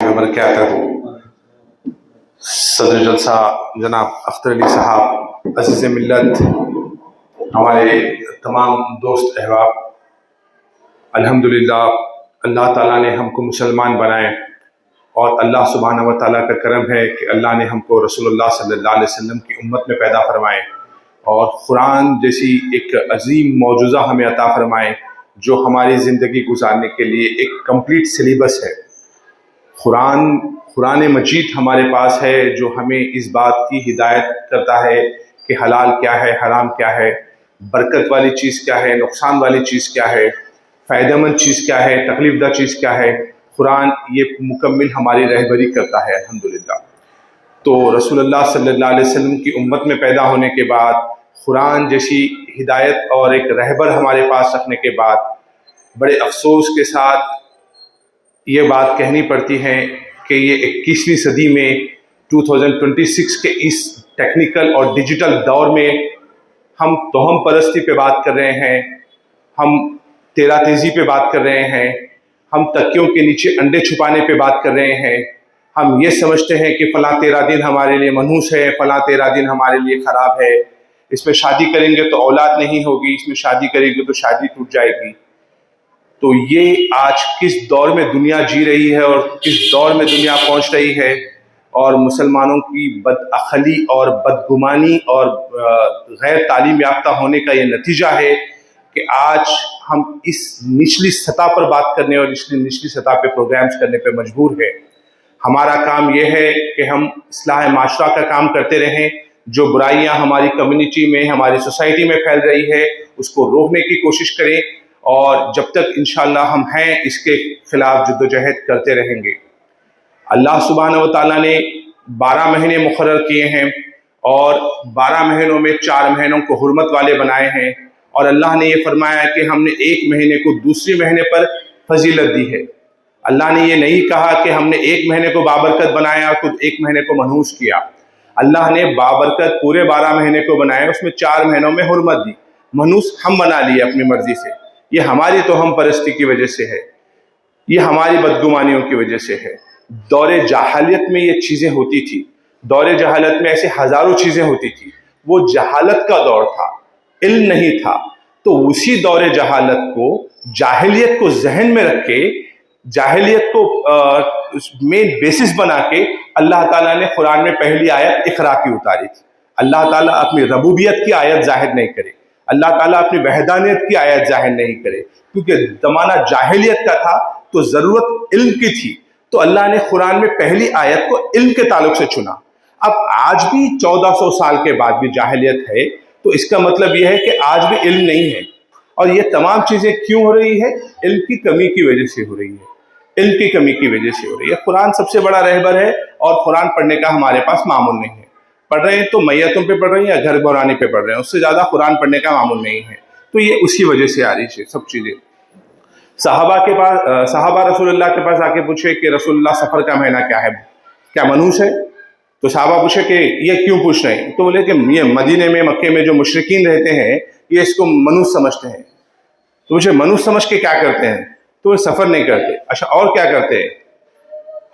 وبرکاتہ۔ صدر جلسہ جناب اختر علی صاحب، عزیز ملت، ہمارے تمام دوست احباب، الحمدللہ اللہ تعالیٰ نے ہم کو مسلمان بنائے، اور اللہ سبحانہ و تعالیٰ کا کرم ہے کہ اللہ نے ہم کو رسول اللہ صلی اللہ علیہ وسلم کی امت میں پیدا فرمائے، اور قرآن جیسی ایک عظیم معجزہ ہمیں عطا فرمائے جو ہماری زندگی گزارنے کے لیے ایک کمپلیٹ سلیبس ہے۔ قرآن مجید ہمارے پاس ہے جو ہمیں اس بات کی ہدایت کرتا ہے کہ حلال کیا ہے، حرام کیا ہے، برکت والی چیز کیا ہے، نقصان والی چیز کیا ہے، فائدہ مند چیز کیا ہے، تکلیف دہ چیز کیا ہے۔ قرآن یہ مکمل ہماری رہبری کرتا ہے الحمدللہ۔ تو رسول اللہ صلی اللہ علیہ وسلم کی امت میں پیدا ہونے کے بعد قرآن جیسی ہدایت اور ایک رہبر ہمارے پاس رکھنے کے بعد بڑے افسوس کے ساتھ یہ بات کہنی پڑتی ہے کہ یہ 21ویں صدی میں 2026 کے اس ٹیکنیکل اور ڈیجیٹل دور میں ہم توہم پرستی پہ بات کر رہے ہیں، ہم تیرا تیزی پہ بات کر رہے ہیں، ہم تکیوں کے نیچے انڈے چھپانے پہ بات کر رہے ہیں، ہم یہ سمجھتے ہیں کہ فلاں تیرا دن ہمارے لیے منحوس ہے، فلاں تیرا دن ہمارے لیے خراب ہے، اس میں شادی کریں گے تو اولاد نہیں ہوگی، اس میں شادی کریں گے تو شادی ٹوٹ جائے گی۔ تو یہ آج کس دور میں دنیا جی رہی ہے اور کس دور میں دنیا پہنچ رہی ہے، اور مسلمانوں کی بدعقلی اور بدگمانی اور غیر تعلیم یافتہ ہونے کا یہ نتیجہ ہے کہ آج ہم اس نچلی سطح پر بات کرنے اور نچلی سطح پہ پروگرامز کرنے پہ مجبور ہیں۔ ہمارا کام یہ ہے کہ ہم اصلاح معاشرہ کا کام کرتے رہیں، جو برائیاں ہماری کمیونٹی میں، ہماری سوسائٹی میں پھیل رہی ہے اس کو روکنے کی کوشش کریں، اور جب تک انشاءاللہ ہم ہیں اس کے خلاف جدوجہد کرتے رہیں گے۔ اللہ سبحانہ و تعالیٰ نے 12 مہینے مقرر کیے ہیں، اور 12 مہینوں میں 4 مہینوں کو حرمت والے بنائے ہیں، اور اللہ نے یہ فرمایا کہ ہم نے ایک مہینے کو دوسرے مہینے پر فضیلت دی ہے۔ اللہ نے یہ نہیں کہا کہ ہم نے ایک مہینے کو بابرکت بنایا اور ایک مہینے کو منحوس کیا۔ اللہ نے بابرکت پورے 12 مہینے کو بنایا، اس میں 4 مہینوں میں حرمت دی، منحوس ہم بنا لیے اپنی مرضی سے۔ یہ ہماری توہم پرستی کی وجہ سے ہے، یہ ہماری بدگمانیوں کی وجہ سے ہے۔ دور جاہلیت میں یہ چیزیں ہوتی تھی، دور جہالت میں ایسے ہزاروں چیزیں ہوتی تھی، وہ جہالت کا دور تھا، علم نہیں تھا۔ تو اسی دور جہالت کو، جاہلیت کو ذہن میں رکھ کے، جاہلیت کو مین بیسس بنا کے اللہ تعالیٰ نے قرآن میں پہلی آیت اقرا کی اتاری تھی۔ اللہ تعالیٰ اپنی ربوبیت کی آیت ظاہر نہیں کرے، اللہ تعالیٰ اپنی وحدانیت کی آیت ظاہر نہیں کرے، کیونکہ زمانہ جاہلیت کا تھا تو ضرورت علم کی تھی، تو اللہ نے قرآن میں پہلی آیت کو علم کے تعلق سے چنا۔ اب آج بھی 1400 سال کے بعد بھی جاہلیت ہے، تو اس کا مطلب یہ ہے کہ آج بھی علم نہیں ہے، اور یہ تمام چیزیں کیوں ہو رہی ہے؟ علم کی کمی کی وجہ سے ہو رہی ہے، علم کی کمی کی وجہ سے ہو رہی ہے۔ قرآن سب سے بڑا رہبر ہے، اور قرآن پڑھنے کا ہمارے پاس معمول نہیں ہے۔ پڑھ رہے ہیں تو میتوں پہ پڑھ رہے ہیں یا گھر گھرانے پہ پڑھ رہے ہیں، اس سے زیادہ قرآن پڑھنے کا معمول نہیں ہے۔ تو یہ اسی وجہ سے آ رہی ہے سب چیزیں۔ صحابہ رسول اللہ کے پاس آ کے پوچھے کہ رسول اللہ سفر کا مہینہ کیا ہے، کیا منحوس ہے؟ تو صحابہ پوچھے کہ یہ کیوں پوچھ رہے ہیں؟ تو بولے کہ یہ مدینے میں، مکے میں جو مشرکین رہتے ہیں یہ اس کو منحوس سمجھتے ہیں۔ تو مجھے منحوس سمجھ کے کیا کرتے ہیں؟ تو وہ سفر نہیں کرتے۔ اچھا، اور کیا کرتے ہیں؟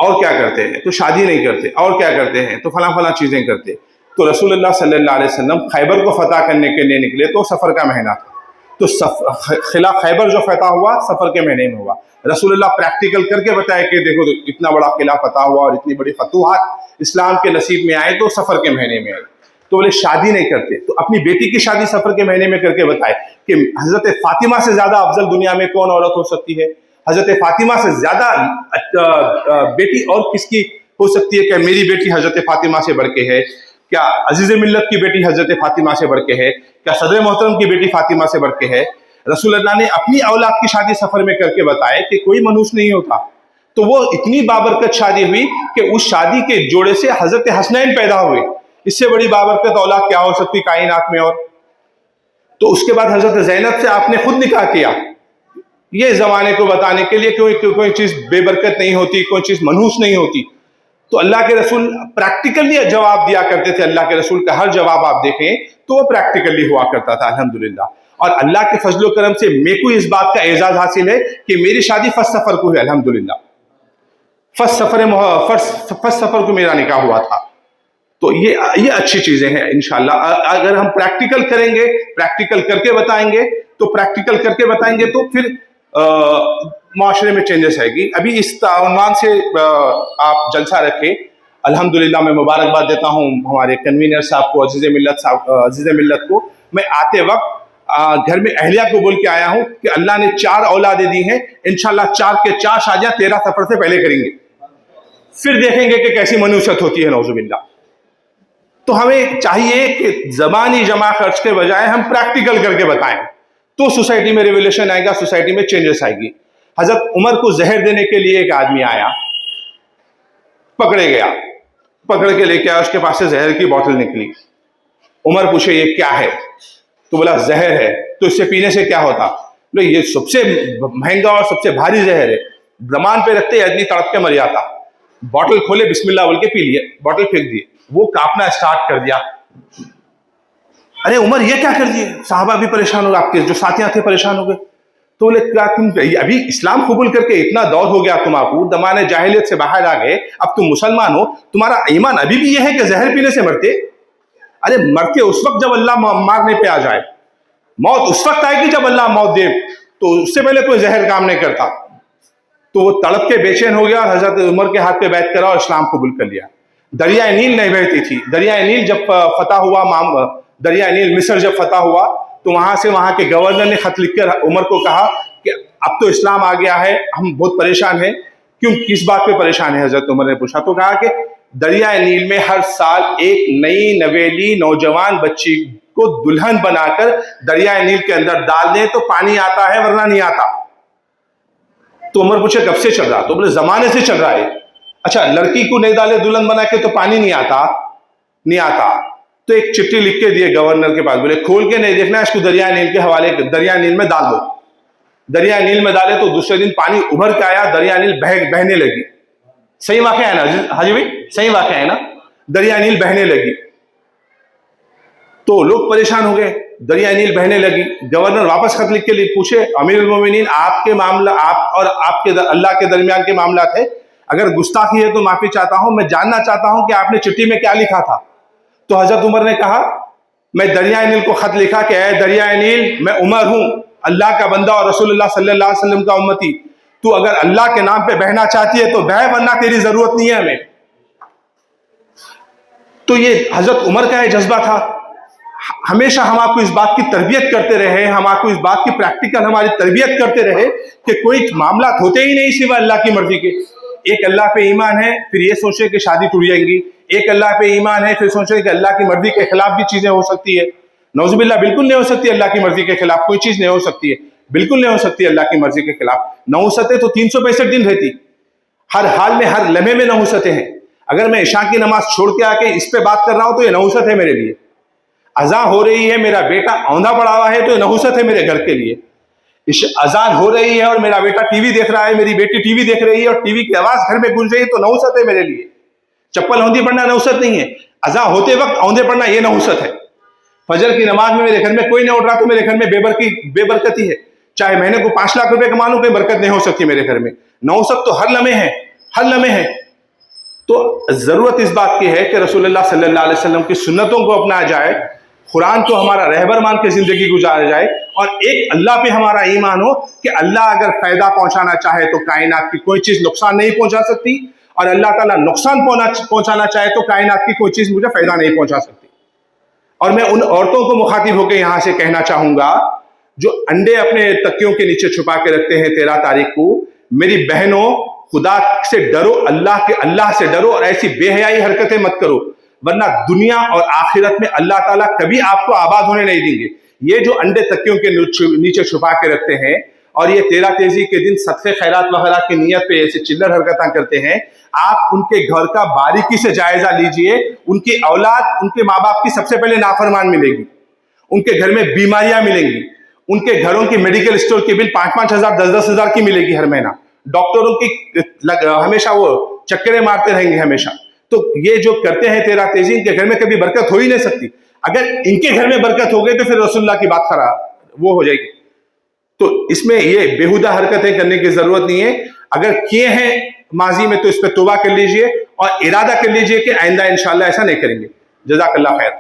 اور کیا کرتے ہیں؟ تو شادی نہیں کرتے۔ اور کیا کرتے ہیں؟ تو فلاں فلاں چیزیں کرتے۔ تو رسول اللہ صلی اللہ علیہ وسلم خیبر کو فتح کرنے کے لیے نکلے تو سفر کا مہینہ تھا، تو خلاف خیبر جو فتح ہوا سفر کے مہینے میں ہوا۔ رسول اللہ پریکٹیکل کر کے بتائے کہ دیکھو اتنا بڑا قلعہ فتح ہوا اور اتنی بڑی فتوحات اسلام کے نصیب میں آئے تو سفر کے مہینے میں آئی۔ تو بولے شادی نہیں کرتے، تو اپنی بیٹی کی شادی سفر کے مہینے میں کر کے بتائے کہ حضرت فاطمہ سے زیادہ افضل دنیا میں کون عورت ہو سکتی ہے؟ حضرت فاطمہ سے زیادہ بیٹی اور کس کی ہو سکتی ہے کہ میری بیٹی حضرت فاطمہ سے بڑھ کے ہے؟ کیا عزیز ملت کی بیٹی حضرت فاطمہ سے بڑھ کے ہے؟ کیا صدر محترم کی بیٹی فاطمہ سے بڑھ کے ہے؟ رسول اللہ نے اپنی اولاد کی شادی سفر میں کر کے بتائے کہ کوئی منحوس نہیں ہوتا۔ تو وہ اتنی بابرکت شادی ہوئی کہ اس شادی کے جوڑے سے حضرت حسنین پیدا ہوئے۔ اس سے بڑی بابرکت اولاد کیا ہو سکتی کائنات میں؟ اور تو اس کے بعد حضرت زینب سے آپ نے خود نکاح کیا، یہ زمانے کو بتانے کے لیے کوئی چیز بے برکت نہیں ہوتی، کوئی چیز منحوس نہیں ہوتی۔ تو اللہ کے رسول پریکٹیکلی جواب دیا کرتے تھے۔ اللہ کے رسول کا ہر جواب آپ دیکھیں تو وہ پریکٹیکلی ہوا کرتا تھا الحمدللہ۔ اور اللہ کے فضل و کرم سے میرے کو اس بات کا اعزاز حاصل ہے کہ میری شادی فرسٹ سفر کو ہے الحمدللہ، فرسٹ سفر کو میرا نکاح ہوا تھا. تو یہ اچھی چیزیں ہیں انشاءاللہ. اگر ہم پریکٹیکل کریں گے, پریکٹیکل کر کے بتائیں گے, تو پریکٹیکل کر کے بتائیں گے تو پھر معاشرے میں چینجز آئے گی. ابھی اس عنوان سے آپ جلسہ رکھے, الحمدللہ میں مبارکباد دیتا ہوں ہمارے کنوینر صاحب کو, عزیز ملت کو. میں آتے وقت گھر میں اہلیہ کو بول کے آیا ہوں کہ اللہ نے 4 اولادیں دی ہیں, انشاءاللہ 4 کے 4 شادیاں 13 سفر سے پہلے کریں گے, پھر دیکھیں گے کہ کیسی منوست ہوتی ہے, نعوذ باللہ. تو ہمیں چاہیے کہ زبانی جمع خرچ کے بجائے ہم پریکٹیکل کر کے بتائیں, تو سوسائٹی میں ریولیوشن آئے گا, سوسائٹی میں چینجز آئے گی. حضرت عمر کو زہر دینے کے لیے ایک آدمی آیا, پکڑے گیا, پکڑ کے لے کے آیا, اس کے پاس سے زہر کی بوتل نکلی. عمر پوچھے یہ کیا ہے؟ تو بولا زہر ہے. تو اس سے پینے سے کیا ہوتا؟ یہ سب سے مہنگا اور سب سے بھاری زہر ہے, زبان پہ رکھتے آدمی تڑپ کے مر جاتا. بوتل کھولے, بسم اللہ بول کے پی لیے, بوتل پھینک دیے, وہ کانپنا اسٹارٹ کر دیا. ارے عمر یہ کیا کر دیے؟ صحابہ بھی پریشان ہو گئے, آپ کے جو ساتھیاں تھے پریشان ہو گئے. تو بولے کیا تم ابھی اسلام قبول کر کے اتنا دور ہو گیا تمہارا, زمانے جاہلیت سے باہر آ گئے, اب تم مسلمان ہو, تمہارا ایمان ابھی بھی یہ ہے کہ زہر پینے سے مرتے؟ ارے مرتے اس وقت جب اللہ مارنے پہ آ جائے, موت اس وقت آئے گی جب اللہ موت دے, تو اس سے پہلے کوئی زہر کام نہیں کرتا. تو وہ تڑپ کے بے چین ہو گیا, اور حضرت عمر کے ہاتھ پہ بیعت کرا اور اسلام قبول کر لیا. دریائے نیل نہیں بہتی تھی. دریائے نیل جب فتح ہوا, دریائے نیل مصر جب فتح ہوا, تو وہاں سے وہاں کے گورنر نے خط لکھ کر عمر کو کہا کہ اب تو اسلام آ گیا ہے, ہم بہت پریشان ہیں. کیوں, کس بات پہ پریشان ہے؟ حضرت عمر نے پوچھا. تو کہا کہ دریائے نیل میں ہر سال ایک نئی نویلی نوجوان بچی کو دلہن بنا کر دریائے نیل کے اندر ڈال دیں تو پانی آتا ہے, ورنہ نہیں آتا. تو عمر پوچھے کب سے چل رہا؟ تو بولے زمانے سے چل رہا ہے. اچھا, لڑکی کو نہیں ڈالے دلہن بنا کے تو پانی نہیں آتا. تو ایک چٹھی لکھ کے دیے گورنر کے پاس, بولے کھول کے نہیں دیکھنا, اس کو دریائے نیل کے حوالے, دریائے نیل میں ڈال دو. دریائے نیل میں ڈالے تو دوسرے دن پانی ابھر کے آیا, دریائے نیل بہنے لگی. صحیح واقعہ ہے نا حاجی بھائی, صحیح واقعہ ہے نا, دریائے نیل بہنے لگی. تو لوگ پریشان ہو گئے, دریائے نیل بہنے لگی. گورنر واپس خط لکھ کے لیے پوچھے, امیر المومنین آپ کے معاملہ, آپ اور آپ کے اللہ کے درمیان کے معاملات ہے, اگر گستاخی ہے تو معافی چاہتا ہوں, میں جاننا چاہتا ہوں کہ آپ نے چٹھی میں کیا لکھا تھا. تو حضرت عمر نے کہا, میں دریائے نیل کو خط لکھا کہ اے دریائے نیل, میں عمر ہوں, اللہ کا بندہ اور رسول اللہ صلی اللہ علیہ وسلم کا امتی, تو اگر اللہ کے نام پہ بہنا چاہتی ہے تو بہ, ورنہ تیری ضرورت نہیں ہے ہمیں. تو یہ حضرت عمر کا یہ جذبہ تھا. ہمیشہ ہم آپ کو اس بات کی تربیت کرتے رہے, ہم آپ کو اس بات کی پریکٹیکل ہماری تربیت کرتے رہے کہ کوئی معاملات ہوتے ہی نہیں سوائے اللہ کی مرضی کے. ایک اللہ پہ ایمان ہے, پھر یہ سوچے کہ شادی ٹوٹ جائیں گی. ایک اللہ پہ ایمان ہے, پھر سوچے کہ اللہ کی مرضی کے خلاف بھی چیزیں ہو سکتی ہے. نعوذ باللہ, بالکل نہیں ہو سکتی اللہ کی مرضی کے خلاف کوئی چیز نہیں ہو سکتی ہے, بالکل نہیں ہو سکتی اللہ کی مرضی کے خلاف. نحوستیں تو 365 دن رہتی, ہر حال میں, ہر لمحے میں نحوستیں ہیں. اگر میں عشاء کی نماز چھوڑ کے آ کے اس پہ بات کر رہا ہوں تو یہ نحوست ہے میرے لیے. اذان ہو رہی ہے, میرا بیٹا اوندھا پڑا ہوا ہے تو یہ نحوست ہے میرے گھر کے لیے. اذان ہو رہی ہے اور میرا بیٹا ٹی وی دیکھ رہا ہے, میری بیٹی ٹی وی دیکھ رہی ہے اور ٹی وی کی آواز گھر میں گونج رہی ہے, تو نحوست ہے میرے لیے. چپل اوندھی پڑنا نحوست نہیں ہے, اذان ہوتے وقت اوندھے پڑنا یہ نحوست ہے. فجر کی نماز میں میرے گھر میں کوئی نہیں اٹھ رہا تو میرے گھر میں بے برکتی ہے. چاہے مہینے کو 5 لاکھ روپے کما لوں, کوئی برکت نہیں ہو سکتی میرے گھر میں. نحوست تو ہر لمحے ہے, ہر لمحے ہے. تو ضرورت اس بات کی ہے کہ رسول اللہ صلی اللہ علیہ وسلم کی سنتوں کو اپنایا جائے, قرآن کو ہمارا رہبر مان کے زندگی گزارا جائے, اور ایک اللہ پہ ہمارا ایمان ہو کہ اللہ اگر فائدہ پہنچانا چاہے تو کائنات کی کوئی چیز نقصان نہیں پہنچا سکتی, اور اللہ تعالیٰ نقصان پہنچانا چاہے تو کائنات کی کوئی چیز مجھے فائدہ نہیں پہنچا سکتی. اور میں ان عورتوں کو مخاطب ہو کے یہاں سے کہنا چاہوں گا جو انڈے اپنے تکیوں کے نیچے چھپا کے رکھتے ہیں 13 تاریخ کو, میری بہنوں خدا سے ڈرو, اللہ سے ڈرو, اور ایسی بے حیائی حرکتیں مت کرو, ورنہ دنیا اور آخرت میں اللہ تعالیٰ کبھی آپ کو آباد ہونے نہیں دیں گے. یہ جو انڈے تکیوں کے نیچے چھپا کے رکھتے ہیں اور یہ 13 تیزی کے دن صدقے خیرات وغیرہ کی نیت پہ ایسے چلر حرکتیں کرتے ہیں, آپ ان کے گھر کا باریکی سے جائزہ لیجئے. ان کی اولاد, ان کے ماں باپ کی سب سے پہلے نافرمان ملے گی, ان کے گھر میں بیماریاں ملیں گی, ان کے گھروں کی میڈیکل اسٹور کی بل 5-5 ہزار 10-10 ہزار کی ملے گی ہر مہینہ, ڈاکٹروں کی ہمیشہ وہ چکریں مارتے رہیں گے ہمیشہ. تو یہ جو کرتے ہیں 13 تیزی, ان کے گھر میں کبھی برکت ہو ہی نہیں سکتی. اگر ان کے گھر میں برکت ہو گئی تو پھر رسول اللہ کی بات خراب وہ ہو جائے گی. تو اس میں یہ بےہودہ حرکتیں کرنے کی ضرورت نہیں ہے. اگر کیے ہیں ماضی میں تو اس پہ توبہ کر لیجئے اور ارادہ کر لیجئے کہ آئندہ انشاءاللہ ایسا نہیں کریں گے. جزاک اللہ خیر.